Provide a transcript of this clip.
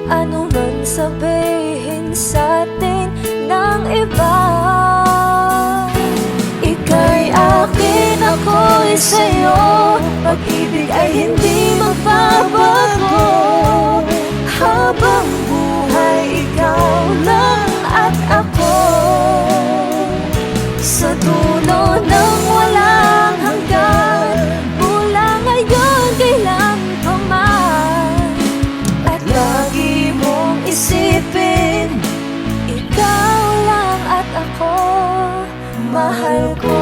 Ano man sabihin sa'tin ng iba, ika'y akin, ako'y sa'yo. Pag-ibig ay hindi magbabago. Habang buhay, ikaw lang at ako. Sa dulo ng walang hanggan, mula ngayon kailan pa man. At lagi mong isipin, ikaw lang at ako, mahal ko.